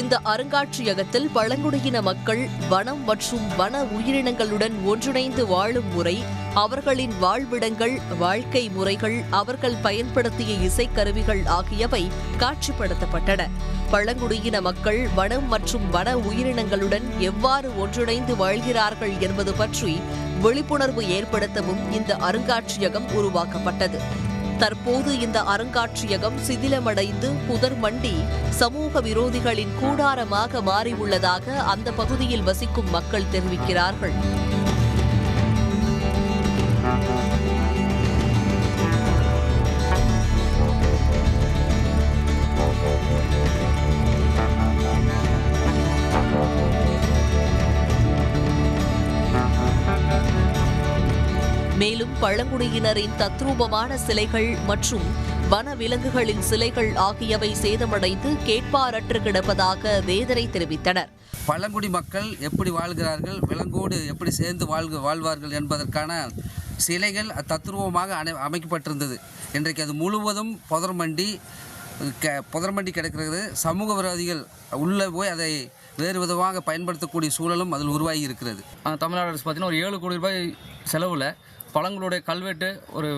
இந்த அருங்காட்சியகத்தில் பழங்குடியின மக்கள் வனம் மற்றும் வன உயிரினங்களுடன் ஒன்றிணைந்து வாழும் முறை, அவர்களின் வாழ்விடங்கள், வாழ்க்கை முறைகள், அவர்கள் பயன்படுத்திய இசைக்கருவிகள் ஆகியவை காட்சிப்படுத்தப்பட்டன. பழங்குடியின மக்கள் வனம் மற்றும் வன உயிரினங்களுடன் எவ்வாறு ஒன்றிணைந்து வாழ்கிறார்கள் என்பது பற்றி விழிப்புணர்வு ஏற்படுத்தவும் இந்த அருங்காட்சியகம் உருவாக்கப்பட்டது. தற்போது இந்த அருங்காட்சியகம் சிதிலமடைந்து புதர் மண்டி சமூக விரோதிகளின் கூடாரமாக மாறியுள்ளதாக அந்த பகுதியில் வசிக்கும் மக்கள் தெரிவிக்கிறார்கள். மேலும் பழங்குடியினரின் தத்ரூபமான சிலைகள் மற்றும் வனவிலங்குகளின் சிலைகள் ஆகியவை சேதமடைந்து கேட்பாரற்று கிடப்பதாக வேதனை தெரிவித்தனர். பழங்குடி மக்கள் எப்படி வாழ்கிறார்கள், விலங்கோடு எப்படி சேர்ந்து வாழ்வார்கள் என்பதற்கான சிலைகள் தத்ரூபமாக அமைக்கப்பட்டிருந்தது. இன்றைக்கு அது முழுவதும் புதர்மண்டி கிடக்கிறது. சமூக விரோதிகள் உள்ளே போய் அதை வேறு விதமாக பயன்படுத்தக்கூடிய சூழலும் அதில் உருவாகி இருக்கிறது. தமிழ்நாடு அரசு பார்த்திங்கன்னா ஒரு 7 கோடி ரூபாய் செலவில் பழங்களுடைய கல்வெட்டு ஒரு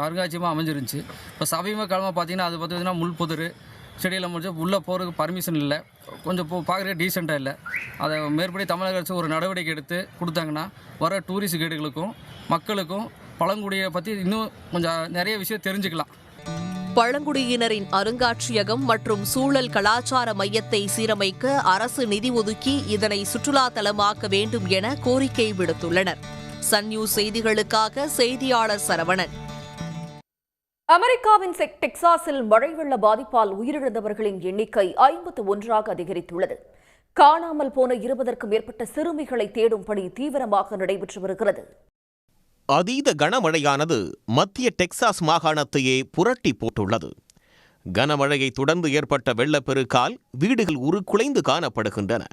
அருங்காட்சியமாக அமைஞ்சிருந்துச்சு. இப்போ சமீப காலமாக பார்த்திங்கன்னா அது பார்த்திங்கன்னா முள் புதர் செடியில் முடிச்சு உள்ளே போகிறதுக்கு பர்மிஷன் இல்லை, கொஞ்சம் பார்க்குறதுக்கு டீசெண்டாக இல்லை. அதை மேற்படி தமிழக அரசு ஒரு நடவடிக்கை எடுத்து கொடுத்தாங்கன்னா வர டூரிஸ்ட் கைடுகளுக்கும் மக்களுக்கும் பழங்குடியை பற்றி இன்னும் கொஞ்சம் நிறைய விஷயம் தெரிஞ்சுக்கலாம். பழங்குடியினரின் அருங்காட்சியகம் மற்றும் சூழல் கலாச்சார மையத்தை சீரமைக்க அரசு நிதி ஒதுக்கி இதனை சுற்றுலா தலமாக்க வேண்டும் என கோரிக்கை விடுத்துள்ளனர். சன் நியூஸ் செய்திகளுக்காக செய்தியாளர் சரவணன். அமெரிக்காவின் டெக்சாஸில் மழை வெள்ள பாதிப்பால் உயிரிழந்தவர்களின் எண்ணிக்கை 51ஆக அதிகரித்துள்ளது. காணாமல் போன 20க்கும் மேற்பட்ட சிறுமிகளை தேடும் பணி தீவிரமாக நடைபெற்று வருகிறது. அதீத கனமழையானது மத்திய டெக்சாஸ் மாகாணத்தையே புரட்டி போட்டுள்ளது. கனமழையை தொடர்ந்து ஏற்பட்ட வெள்ளப்பெருக்கால் வீடுகள் உருக்குலைந்து காணப்படுகின்றன.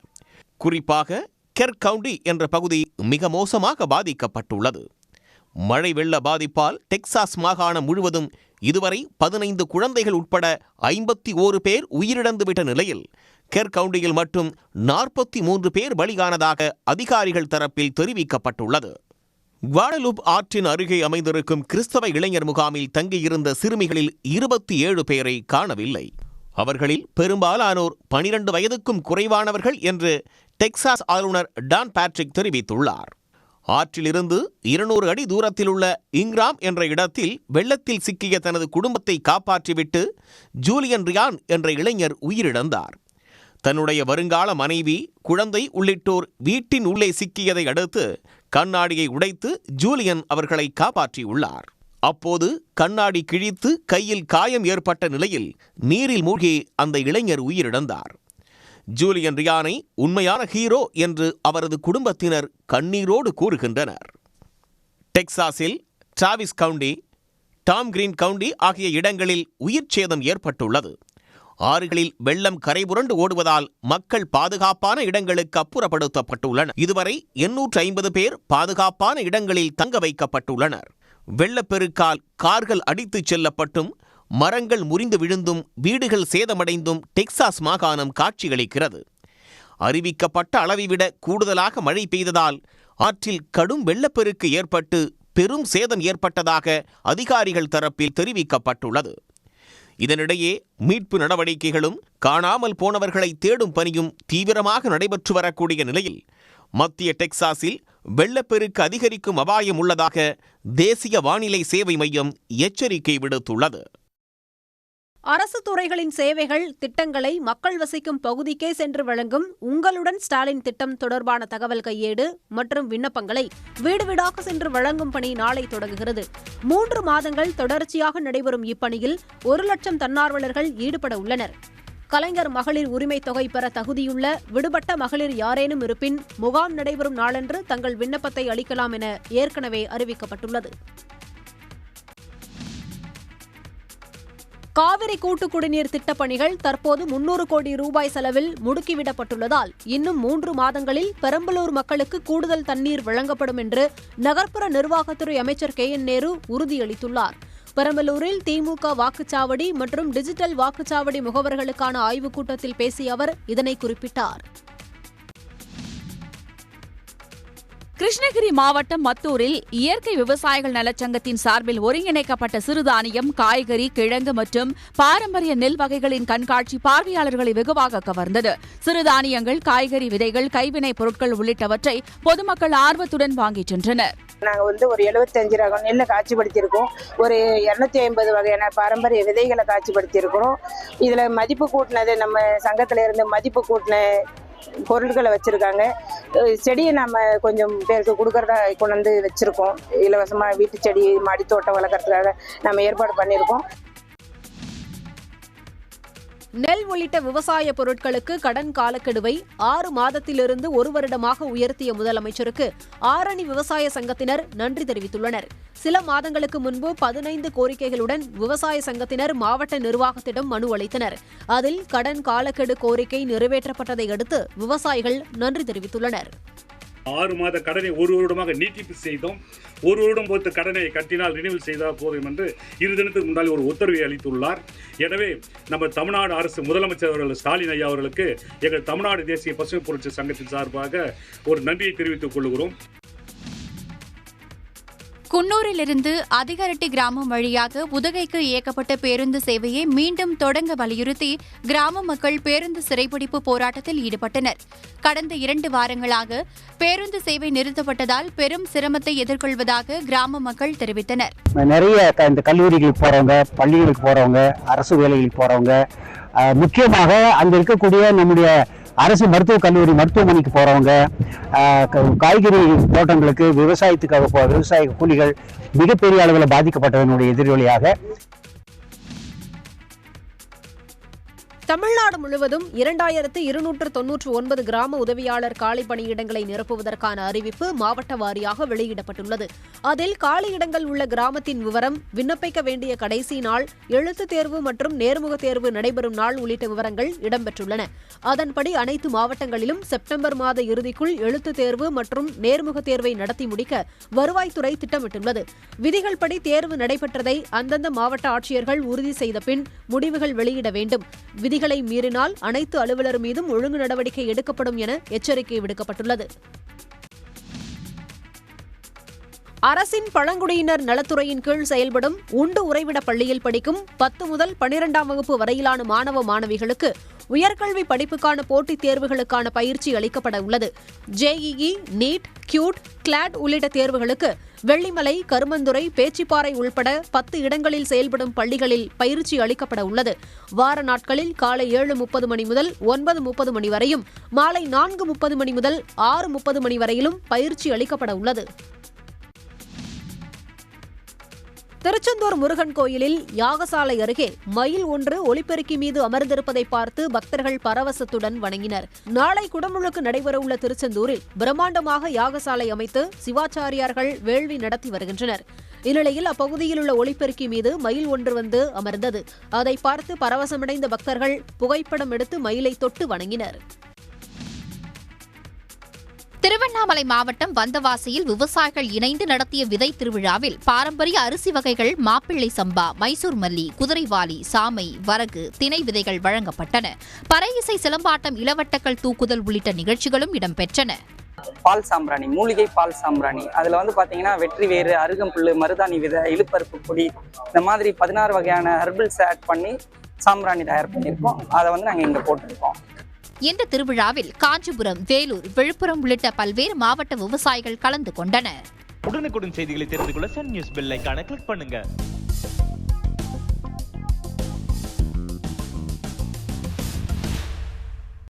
குறிப்பாக கெர்க் கவுண்டி என்ற பகுதி மிக மோசமாக பாதிக்கப்பட்டுள்ளது. மழை வெள்ள பாதிப்பால் டெக்சாஸ் மாகாணம் முழுவதும் இதுவரை 15 குழந்தைகள் உட்பட 51 பேர் உயிரிழந்துவிட்ட நிலையில் கெர்க் கவுண்டியில் மட்டும் 43 பேர் பலியானதாக அதிகாரிகள் தரப்பில் தெரிவிக்கப்பட்டுள்ளது. குவாடலூப் ஆற்றின் அருகே அமைந்திருக்கும் கிறிஸ்தவ இளைஞர் முகாமில் தங்கியிருந்த சிறுமிகளில் 27 பேரை காணவில்லை. அவர்களில் பெரும்பாலானோர் 12 வயதுக்கும் குறைவானவர்கள் என்று டெக்சாஸ் ஆளுநர் டான் பேட்ரிக் தெரிவித்துள்ளார். ஆற்றிலிருந்து 200 அடி தூரத்தில் உள்ள இங்கிராம் என்ற இடத்தில் வெள்ளத்தில் சிக்கிய தனது குடும்பத்தை காப்பாற்றிவிட்டு ஜூலியன் ரியான் என்ற இளைஞர் உயிரிழந்தார். தன்னுடைய வருங்கால மனைவி, குழந்தை உள்ளிட்டோர் வீட்டின் உள்ளே சிக்கியதை அடுத்து கண்ணாடியை உடைத்து ஜூலியன் அவர்களை காப்பாற்றியுள்ளார். அப்போது கண்ணாடி கிழித்து கையில் காயம் ஏற்பட்ட நிலையில் நீரில் மூழ்கி அந்த இளைஞர் உயிரிழந்தார். ஜூலியன் ரியானை உண்மையான ஹீரோ என்று அவரது குடும்பத்தினர் கண்ணீரோடு கூறுகின்றனர். டெக்சாஸில் Travis county, Tom Green county ஆகிய இடங்களில் உயிர் சேதம் ஏற்பட்டுள்ளது. ஆறுகளில் வெள்ளம் கரைபுரண்டு ஓடுவதால் மக்கள் பாதுகாப்பான இடங்களுக்கு அப்புறப்படுத்தப்பட்டுள்ளனர். இதுவரை 850 பேர் பாதுகாப்பான இடங்களில் தங்க வைக்கப்பட்டுள்ளனர். வெள்ளப்பெருக்கால் கார்கள் அடித்துச் செல்லப்பட்டும் மரங்கள் முறிந்து விழுந்தும் வீடுகள் சேதமடைந்தும் டெக்சாஸ் மாகாணம் காட்சியளிக்கிறது. அறிவிக்கப்பட்ட அளவை விட கூடுதலாக மழை பெய்ததால் ஆற்றில் கடும் வெள்ளப்பெருக்கு ஏற்பட்டு பெரும் சேதம் ஏற்பட்டதாக அதிகாரிகள் தரப்பில் தெரிவிக்கப்பட்டுள்ளது. இதனிடையே மீட்பு நடவடிக்கைகளும் காணாமல் போனவர்களை தேடும் பணியும் தீவிரமாக நடைபெற்று வரக்கூடிய நிலையில் மத்திய டெக்சாஸில் வெள்ளப்பெருக்கு அதிகரிக்கும் அபாயம் உள்ளதாக தேசிய வானிலை சேவை மையம் எச்சரிக்கை விடுத்துள்ளது. அரசு துறைகளின் சேவைகள், திட்டங்களை மக்கள் வசிக்கும் பகுதிக்கே சென்று வழங்கும் உங்களுடன் ஸ்டாலின் திட்டம் தொடர்பான தகவல் கையேடு மற்றும் விண்ணப்பங்களை வீடு வீடாக சென்று வழங்கும் பணி நாளை தொடங்குகிறது. 3 மாதங்கள் தொடர்ச்சியாக நடைபெறும் இப்பணியில் 1 லட்சம் தன்னார்வலர்கள் ஈடுபட உள்ளனர். கலைஞர் மகளிர் உரிமை தொகை பெற தகுதியுள்ள விடுபட்ட மகளிர் யாரேனும் இருப்பின் முகாம் நடைபெறும் நாளன்று தங்கள் விண்ணப்பத்தை அளிக்கலாம் என ஏற்கனவே அறிவிக்கப்பட்டுள்ளது. காவிரி கூட்டு குடிநீர் திட்டப் பணிகள் தற்போது 300 கோடி ரூபாய் செலவில் முடுக்கிவிடப்பட்டுள்ளதால் இன்னும் 3 மாதங்களில் பெரம்பலூர் மக்களுக்கு கூடுதல் தண்ணீர் வழங்கப்படும் என்று நகர்ப்புற நிர்வாகத்துறை அமைச்சர் KN நேரு உறுதியளித்துள்ளார். பெரம்பலூரில் திமுக வாக்குச்சாவடி மற்றும் டிஜிட்டல் வாக்குச்சாவடி முகவர்களுக்கான ஆய்வுக் கூட்டத்தில் பேசிய அவர் இதனை குறிப்பிட்டார். கிருஷ்ணகிரி மாவட்டம் மத்தூரில் இயற்கை விவசாயிகள் நலச்சங்கத்தின் சார்பில் ஒருங்கிணைக்கப்பட்ட சிறுதானியம், காய்கறி, கிழங்கு மற்றும் பாரம்பரிய நெல் வகைகளின் கண்காட்சி பார்வையாளர்களை வெகுவாக கவர்ந்தது. சிறுதானியங்கள், காய்கறி விதைகள், கைவினைப் பொருட்கள் உள்ளிட்டவற்றை பொதுமக்கள் ஆர்வத்துடன் வாங்கிச் சென்றனர். நாங்கள் ஒரு 75 ரக நெல்லை காட்சிப்படுத்தியிருக்கோம். ஒரு 250 வகையான பாரம்பரிய விதைகளை காட்சிப்படுத்தியிருக்கிறோம். இதில் மதிப்பு கூட்டினது, நம்ம சங்கத்தில் இருந்து மதிப்பு கூட்டின பொருட்களை வச்சுருக்காங்க. செடியை நம்ம கொஞ்சம் பேருக்கு கொடுக்கறதா கொண்டு வந்து வச்சுருக்கோம். இலவசமாக வீட்டு செடி, மாடி தோட்டம் வளர்க்குறதுக்காக நம்ம ஏற்பாடு பண்ணியிருக்கோம். நெல் உள்ளிட்ட விவசாய பொருட்களுக்கு கடன் காலக்கெடுவை 6 மாதத்திலிருந்து 1 வருடமாக உயர்த்திய முதலமைச்சருக்கு ஆரணி விவசாய சங்கத்தினர் நன்றி தெரிவித்துள்ளனர். சில மாதங்களுக்கு முன்பு 15 கோரிக்கைகளுடன் விவசாய சங்கத்தினர் மாவட்ட நிர்வாகத்திடம் மனு அளித்தனர். அதில் கடன் காலக்கெடு கோரிக்கை நிறைவேற்றப்பட்டதை அடுத்து விவசாயிகள் நன்றி தெரிவித்துள்ளனர். 6 மாத கடனை 1 வருடமாக நீட்டிப்பு செய்தோம். 1 வருடம் பொறுத்து கடனை கட்டினால் ரினிவல் செய்தால் போதும் என்று 2 தினத்துக்கு முன்னால் ஒரு உத்தரவை அளித்துள்ளார். எனவே நம்ம தமிழ்நாடு அரசு, முதலமைச்சர் அவர்கள் ஸ்டாலின் ஐயா அவர்களுக்கு எங்கள் தமிழ்நாடு தேசிய பசுமை புரட்சி சங்கத்தின் சார்பாக ஒரு நன்றியை தெரிவித்துக் கொள்கிறோம். குன்னூரிலிருந்து அதிகரட்டி கிராமம் வழியாக உதகைக்கு இயக்கப்பட்ட பேருந்து சேவையை மீண்டும் தொடங்க வலியுறுத்தி கிராம மக்கள் பேருந்து சிறைப்பிடிப்பு போராட்டத்தில் ஈடுபட்டனர். கடந்த 2 வாரங்களாக பேருந்து சேவை நிறுத்தப்பட்டதால் பெரும் சிரமத்தை எதிர்கொள்வதாக கிராம மக்கள் தெரிவித்தனர். நிறைய இந்த கல்லூரிகளுக்கு போறவங்க, பள்ளிகளுக்கு போறவங்க, அரசு வேலைகளுக்கு போறவங்க, முக்கியமாக அங்க இருக்கக்கூடிய நம்முடைய அரசு மருத்துவக் கல்லூரி, மருத்துவமனைக்கு போறவங்க, காய்கறி தோட்டங்களுக்கு, விவசாய கூலிகள் மிகப்பெரிய அளவில் பாதிக்கப்பட்டதனுடைய எதிர்வலியாக தமிழ்நாடு முழுவதும் 2299 கிராம உதவியாளர் காலி பணியிடங்களை நிரப்புவதற்கான அறிவிப்பு மாவட்ட வாரியாக வெளியிடப்பட்டுள்ளது. அதில் காலியிடங்கள் உள்ள கிராமத்தின் விவரம், விண்ணப்பிக்க வேண்டிய கடைசி நாள், எழுத்துத் தேர்வு மற்றும் நேர்முக தேர்வு நடைபெறும் நாள் உள்ளிட்ட விவரங்கள் இடம்பெற்றுள்ளன. அதன்படி அனைத்து மாவட்டங்களிலும் செப்டம்பர் மாத இறுதிக்குள் எழுத்துத் தேர்வு மற்றும் நேர்முக தேர்வை நடத்தி முடிக்க வருவாய்த்துறை திட்டமிட்டுள்ளது. விதிகள் படி தேர்வு நடைபெற்றதை அந்தந்த மாவட்ட ஆட்சியர்கள் உறுதி செய்த பின் முடிவுகள் வெளியிட வேண்டும். விதிகளை மீறினால் அனைத்து அலுவலர் மீதும் ஒழுங்கு நடவடிக்கை எடுக்கப்படும் என எச்சரிக்கை விடுக்கப்பட்டுள்ளது. அரசின் பழங்குடியினர் நலத்துறையின் கீழ் செயல்படும் உண்டு உறைவிட பள்ளியில் படிக்கும் 10 முதல் 12ஆம் வகுப்பு வரையிலான மாணவ மாணவிகளுக்கு உயர்கல்வி படிப்புக்கான போட்டித் தேர்வுகளுக்கான பயிற்சி அளிக்கப்பட உள்ளது. JEE, நீட், கியூட், கிளாட் உள்ளிட்ட தேர்வுகளுக்கு வெள்ளிமலை, கருமந்துறை, பேச்சிப்பாறை உள்பட 10 இடங்களில் செயல்படும் பள்ளிகளில் பயிற்சி அளிக்கப்பட உள்ளது. வார நாட்களில் காலை 7:30 மணி முதல் 9:30 மணி வரையும், மாலை 4:30 மணி முதல் 6:30 மணி வரையிலும் பயிற்சி அளிக்கப்பட உள்ளது. திருச்செந்தூர் முருகன் கோயிலில் யாகசாலை அருகே மயில் ஒன்று ஒலிபெருக்கி மீது அமர்ந்திருப்பதை பார்த்து பக்தர்கள் பரவசத்துடன் வணங்கினர். நாளை குடமுழுக்கு நடைபெறவுள்ள திருச்செந்தூரில் பிரம்மாண்டமாக யாகசாலை அமைத்து சிவாச்சாரியார்கள் வேள்வி நடத்தி வருகின்றனர். இந்நிலையில் அப்பகுதியில் உள்ள ஒலிபெருக்கி மீது மயில் ஒன்று வந்து அமர்ந்தது. அதை பார்த்து பரவசமடைந்த பக்தர்கள் புகைப்படம் எடுத்து மயிலை தொட்டு வணங்கினர். திருவண்ணாமலை மாவட்டம் வந்தவாசியில் விவசாயிகள் இணைந்து நடத்திய விதை திருவிழாவில் பாரம்பரிய அரிசி வகைகள், மாப்பிள்ளை சம்பா, மைசூர் மல்லி, குதிரைவாலி, சாமை, வரகு, திணை விதைகள் வழங்கப்பட்டன. பறை இசை, சிலம்பாட்டம், இளவட்டங்கள் தூக்குதல் உள்ளிட்ட நிகழ்ச்சிகளும் இடம்பெற்றன. பால் சாம்பிராணி, மூலிகை பால் சாம்பிராணி. அதில் வந்து பார்த்தீங்கன்னா வெற்றி வேறு, அருகம்புல், மருதாணி விதை, இழுப்பருப்பு பொடி, இந்த மாதிரி 16 வகையான ஹெர்பல்ஸ் ஆட் பண்ணி சாம்பிராணி தயார் பண்ணியிருக்கோம். அதை வந்து நாங்கள் இங்கே போட்டிருக்கோம். இந்த திருவிழாவில் காஞ்சிபுரம், வேலூர், விழுப்புரம் உள்ளிட்ட பல்வேறு மாவட்ட விவசாயிகள் கலந்து கொண்டனர். உடனுக்குடன் செய்திகளை தெரிந்து கொள்ள சன் நியூஸ் பெல் ஐகானை கிளிக் பண்ணுங்க.